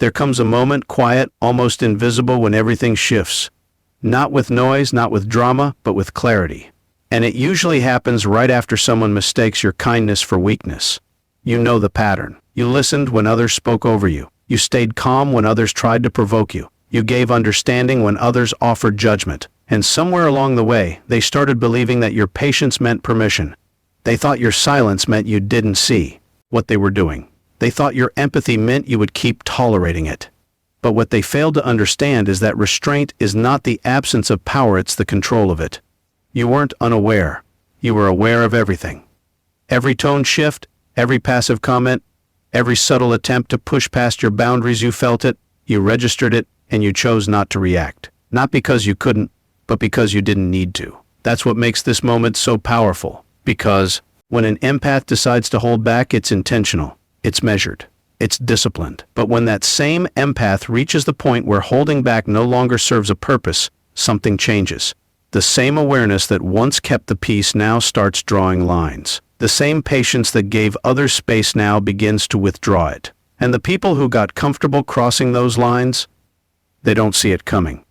There comes a moment, quiet, almost invisible, when everything shifts. Not with noise, not with drama, but with clarity. And it usually happens right after someone mistakes your kindness for weakness. You know the pattern. You listened when others spoke over you. You stayed calm when others tried to provoke you. You gave understanding when others offered judgment. And somewhere along the way, they started believing that your patience meant permission. They thought your silence meant you didn't see what they were doing. They thought your empathy meant you would keep tolerating it. But what they failed to understand is that restraint is not the absence of power, it's the control of it. You weren't unaware. You were aware of everything. Every tone shift, every passive comment, every subtle attempt to push past your boundaries, you felt it, you registered it, and you chose not to react. Not because you couldn't, but because you didn't need to. That's what makes this moment so powerful. Because when an empath decides to hold back, it's intentional, it's measured, it's disciplined. But when that same empath reaches the point where holding back no longer serves a purpose, something changes. The same awareness that once kept the peace now starts drawing lines. The same patience that gave others space now begins to withdraw it. And the people who got comfortable crossing those lines, they don't see it coming.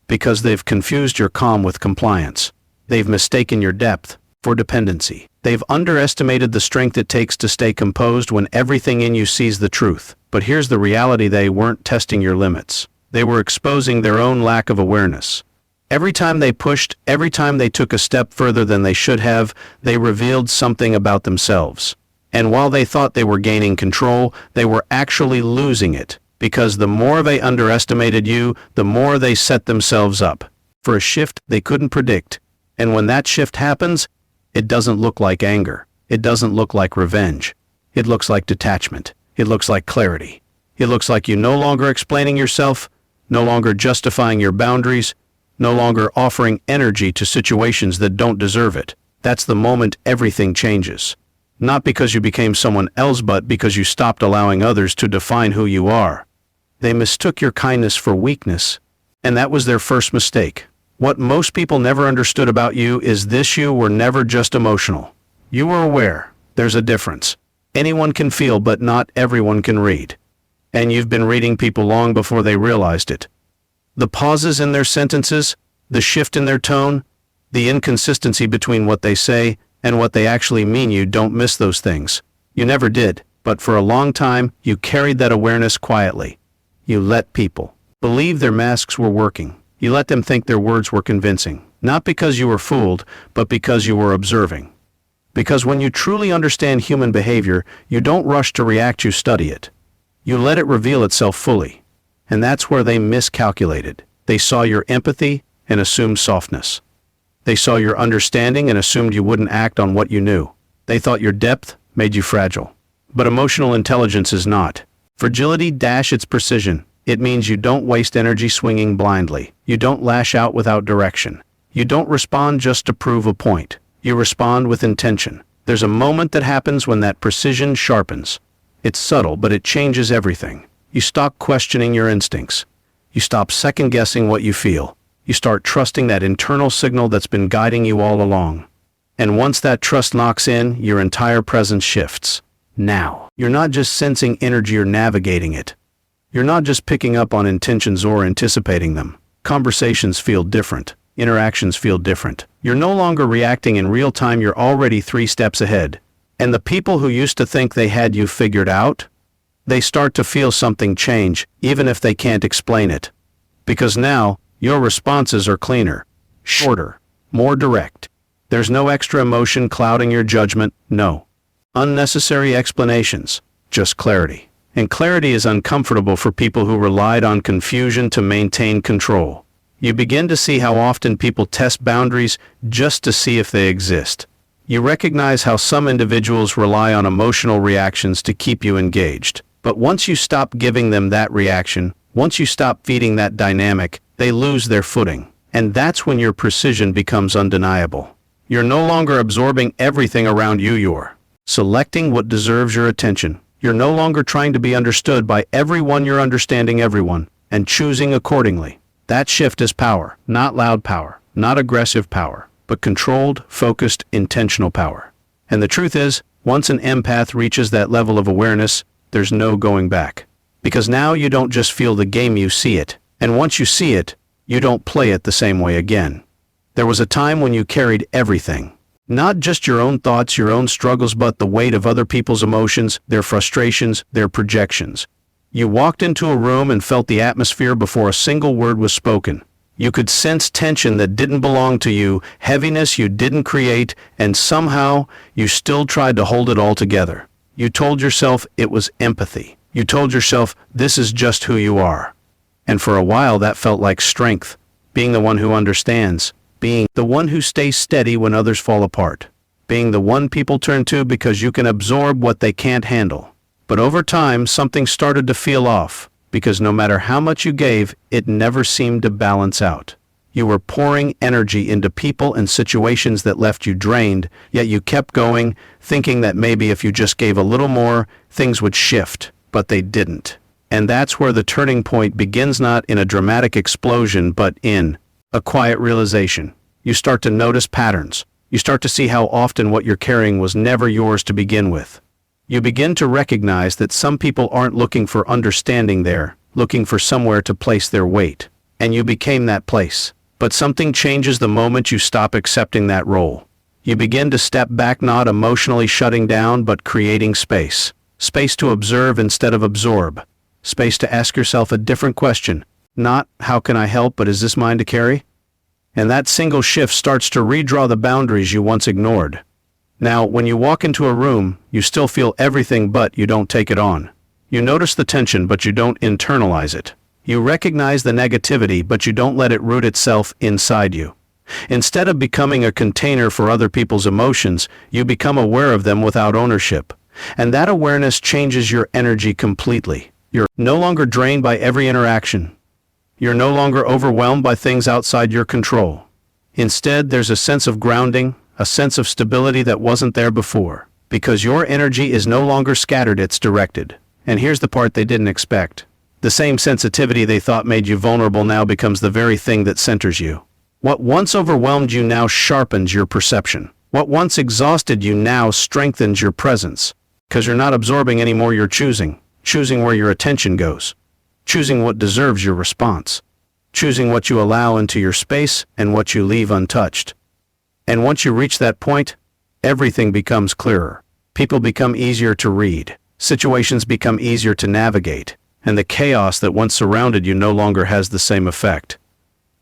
Because they've confused your calm with compliance. They've mistaken your depth for dependency. They've underestimated the strength it takes to stay composed when everything in you sees the truth. But here's the reality: they weren't testing your limits. They were exposing their own lack of awareness. Every time they pushed, every time they took a step further than they should have, they revealed something about themselves. And while they thought they were gaining control, they were actually losing it. Because the more they underestimated you, the more they set themselves up for a shift they couldn't predict. And when that shift happens, it doesn't look like anger. It doesn't look like revenge. It looks like detachment. It looks like clarity. It looks like you no longer explaining yourself, no longer justifying your boundaries, no longer offering energy to situations that don't deserve it. That's the moment everything changes. Not because you became someone else, but because you stopped allowing others to define who you are. They mistook your kindness for weakness, and that was their first mistake. What most people never understood about you is this: you were never just emotional. You were aware. There's a difference. Anyone can feel, but not everyone can read. And you've been reading people long before they realized it. The pauses in their sentences, the shift in their tone, the inconsistency between what they say and what they actually mean. You don't miss those things. You never did, but for a long time, you carried that awareness quietly. You let people believe their masks were working. You let them think their words were convincing, not because you were fooled, but because you were observing. Because when you truly understand human behavior, you don't rush to react, you study it. You let it reveal itself fully. And that's where they miscalculated. They saw your empathy and assumed softness. They saw your understanding and assumed you wouldn't act on what you knew. They thought your depth made you fragile. But emotional intelligence is not. Fragility - its precision. It means you don't waste energy swinging blindly. You don't lash out without direction. You don't respond just to prove a point. You respond with intention. There's a moment that happens when that precision sharpens. It's subtle, but it changes everything. You stop questioning your instincts. You stop second-guessing what you feel. You start trusting that internal signal that's been guiding you all along. And once that trust knocks in, your entire presence shifts. Now, you're not just sensing energy, you're navigating it. You're not just picking up on intentions or anticipating them. Conversations feel different. Interactions feel different. You're no longer reacting in real time, you're already 3 steps ahead. And the people who used to think they had you figured out, they start to feel something change, even if they can't explain it. Because now, your responses are cleaner, shorter, more direct. There's no extra emotion clouding your judgment, no unnecessary explanations, just clarity. And clarity is uncomfortable for people who relied on confusion to maintain control. You begin to see how often people test boundaries just to see if they exist. You recognize how some individuals rely on emotional reactions to keep you engaged. But once you stop giving them that reaction, once you stop feeding that dynamic, they lose their footing. And that's when your precision becomes undeniable. You're no longer absorbing everything around you, you're selecting what deserves your attention. You're no longer trying to be understood by everyone, you're understanding everyone, and choosing accordingly. That shift is power, not loud power, not aggressive power, but controlled, focused, intentional power. And the truth is, once an empath reaches that level of awareness, there's no going back. Because now you don't just feel the game, you see it. And once you see it, you don't play it the same way again. There was a time when you carried everything. Not just your own thoughts, your own struggles, but the weight of other people's emotions, their frustrations, their projections. You walked into a room and felt the atmosphere before a single word was spoken. You could sense tension that didn't belong to you, heaviness you didn't create, and somehow you still tried to hold it all together. You told yourself it was empathy. You told yourself this is just who you are. And for a while that felt like strength, being the one who understands, being the one who stays steady when others fall apart, being the one people turn to because you can absorb what they can't handle. But over time, something started to feel off, because no matter how much you gave, it never seemed to balance out. You were pouring energy into people and situations that left you drained, yet you kept going, thinking that maybe if you just gave a little more, things would shift, but they didn't. And that's where the turning point begins, not in a dramatic explosion, but in a quiet realization. You start to notice patterns. You start to see how often what you're carrying was never yours to begin with. You begin to recognize that some people aren't looking for understanding, they're looking for somewhere to place their weight. And you became that place. But something changes the moment you stop accepting that role. You begin to step back, not emotionally shutting down, but creating space. Space to observe instead of absorb. Space to ask yourself a different question. Not, how can I help, but is this mine to carry? And that single shift starts to redraw the boundaries you once ignored. Now, when you walk into a room, you still feel everything, but you don't take it on. You notice the tension, but you don't internalize it. You recognize the negativity, but you don't let it root itself inside you. Instead of becoming a container for other people's emotions, you become aware of them without ownership. And that awareness changes your energy completely. You're no longer drained by every interaction. You're no longer overwhelmed by things outside your control. Instead, there's a sense of grounding, a sense of stability that wasn't there before. Because your energy is no longer scattered, it's directed. And here's the part they didn't expect. The same sensitivity they thought made you vulnerable now becomes the very thing that centers you. What once overwhelmed you now sharpens your perception. What once exhausted you now strengthens your presence. Because you're not absorbing anymore, you're choosing. Choosing where your attention goes. Choosing what deserves your response. Choosing what you allow into your space and what you leave untouched. And once you reach that point, everything becomes clearer. People become easier to read. Situations become easier to navigate. And the chaos that once surrounded you no longer has the same effect.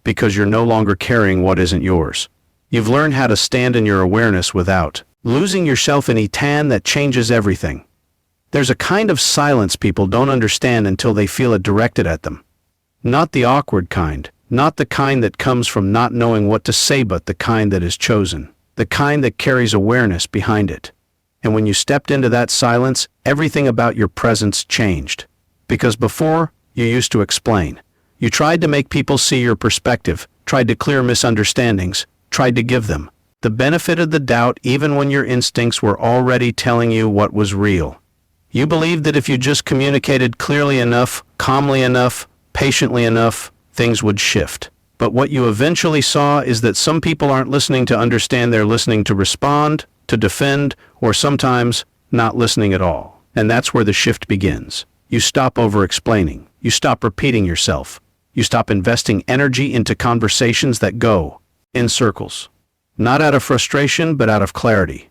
Because you're no longer carrying what isn't yours. You've learned how to stand in your awareness without losing yourself in etan that changes everything. There's a kind of silence people don't understand until they feel it directed at them. Not the awkward kind, not the kind that comes from not knowing what to say, but the kind that is chosen, the kind that carries awareness behind it. And when you stepped into that silence, everything about your presence changed. Because before, you used to explain. You tried to make people see your perspective, tried to clear misunderstandings, tried to give them the benefit of the doubt even when your instincts were already telling you what was real. You believed that if you just communicated clearly enough, calmly enough, patiently enough, things would shift. But what you eventually saw is that some people aren't listening to understand, they're listening to respond, to defend, or sometimes not listening at all. And that's where the shift begins. You stop over-explaining. You stop repeating yourself. You stop investing energy into conversations that go in circles. Not out of frustration, but out of clarity.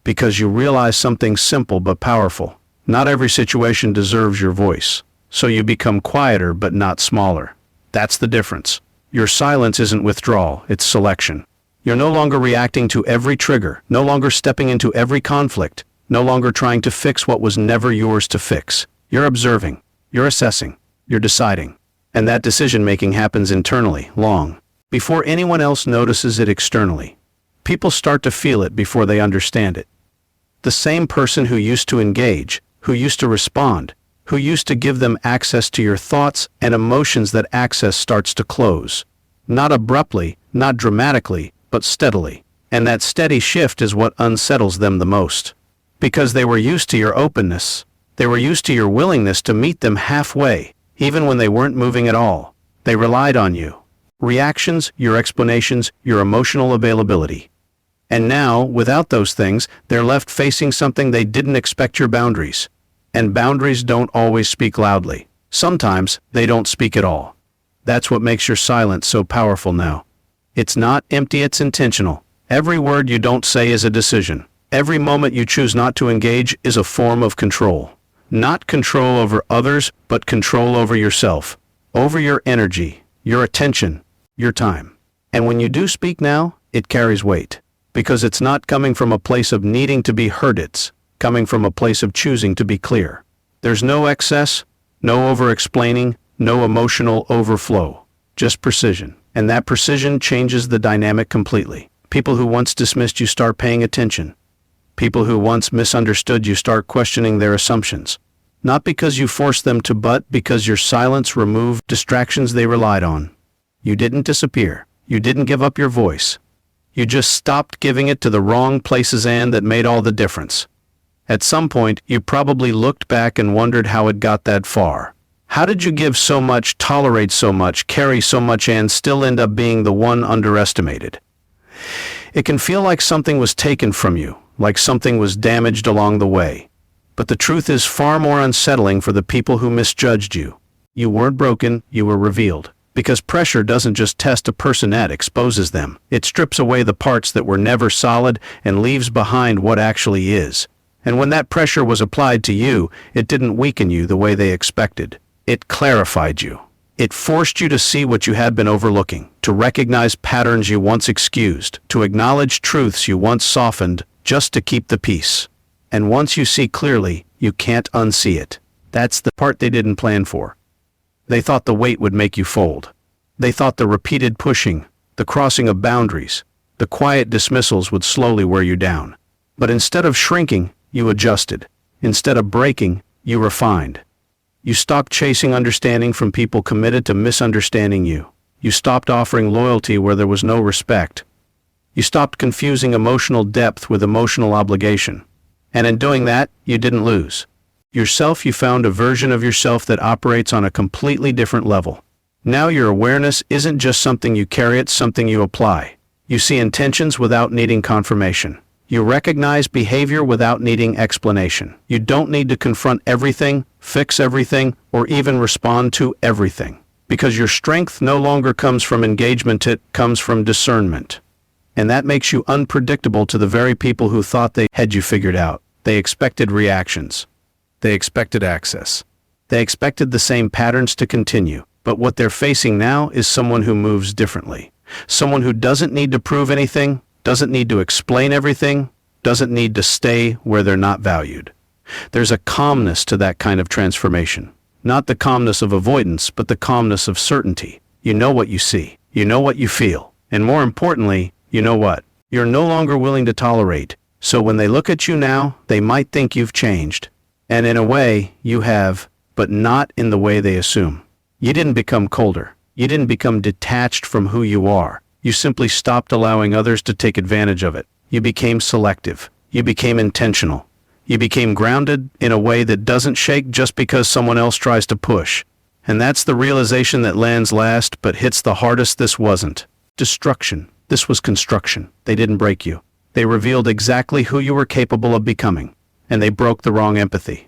Because you realize something simple but powerful. Not every situation deserves your voice. So you become quieter but not smaller. That's the difference. Your silence isn't withdrawal, it's selection. You're no longer reacting to every trigger, no longer stepping into every conflict, no longer trying to fix what was never yours to fix. You're observing, you're assessing, you're deciding. And that decision-making happens internally, long before anyone else notices it externally. People start to feel it before they understand it. The same person who used to engage, who used to respond, who used to give them access to your thoughts and emotions, that access starts to close. Not abruptly, not dramatically, but steadily. And that steady shift is what unsettles them the most. Because they were used to your openness. They were used to your willingness to meet them halfway, even when they weren't moving at all. They relied on you. Reactions, your explanations, your emotional availability. And now, without those things, they're left facing something they didn't expect: your boundaries. And boundaries don't always speak loudly. Sometimes they don't speak at all. That's what makes your silence so powerful now. It's not empty, it's intentional. Every word you don't say is a decision. Every moment you choose not to engage is a form of control. Not control over others, but control over yourself, over your energy, your attention, your time. And when you do speak now, it carries weight. Because it's not coming from a place of needing to be heard, it's coming from a place of choosing to be clear. There's no excess, no over-explaining, no emotional overflow, just precision. And that precision changes the dynamic completely. People who once dismissed you start paying attention. People who once misunderstood you start questioning their assumptions. Not because you forced them to, but because your silence removed distractions they relied on. You didn't disappear. You didn't give up your voice. You just stopped giving it to the wrong places, and that made all the difference. At some point, you probably looked back and wondered how it got that far. How did you give so much, tolerate so much, carry so much, and still end up being the one underestimated? It can feel like something was taken from you, like something was damaged along the way. But the truth is far more unsettling for the people who misjudged you. You weren't broken, you were revealed. Because pressure doesn't just test a person, it exposes them. It strips away the parts that were never solid and leaves behind what actually is. And when that pressure was applied to you, it didn't weaken you the way they expected. It clarified you. It forced you to see what you had been overlooking, to recognize patterns you once excused, to acknowledge truths you once softened just to keep the peace. And once you see clearly, you can't unsee it. That's the part they didn't plan for. They thought the weight would make you fold. They thought the repeated pushing, the crossing of boundaries, the quiet dismissals would slowly wear you down. But instead of shrinking, you adjusted. Instead of breaking, you refined. You stopped chasing understanding from people committed to misunderstanding you. You stopped offering loyalty where there was no respect. You stopped confusing emotional depth with emotional obligation. And in doing that, you didn't lose yourself. You found a version of yourself that operates on a completely different level. Now your awareness isn't just something you carry, it's something you apply. You see intentions without needing confirmation. You recognize behavior without needing explanation. You don't need to confront everything, fix everything, or even respond to everything. Because your strength no longer comes from engagement, it comes from discernment. And that makes you unpredictable to the very people who thought they had you figured out. They expected reactions. They expected access. They expected the same patterns to continue. But what they're facing now is someone who moves differently. Someone who doesn't need to prove anything, doesn't need to explain everything, doesn't need to stay where they're not valued. There's a calmness to that kind of transformation. Not the calmness of avoidance, but the calmness of certainty. You know what you see. You know what you feel. And more importantly, you know what you're no longer willing to tolerate. So when they look at you now, they might think you've changed. And in a way, you have, but not in the way they assume. You didn't become colder. You didn't become detached from who you are. You simply stopped allowing others to take advantage of it. You became selective. You became intentional. You became grounded in a way that doesn't shake just because someone else tries to push. And that's the realization that lands last but hits the hardest. This wasn't destruction. This was construction. They didn't break you. They revealed exactly who you were capable of becoming. And they broke the wrong empathy.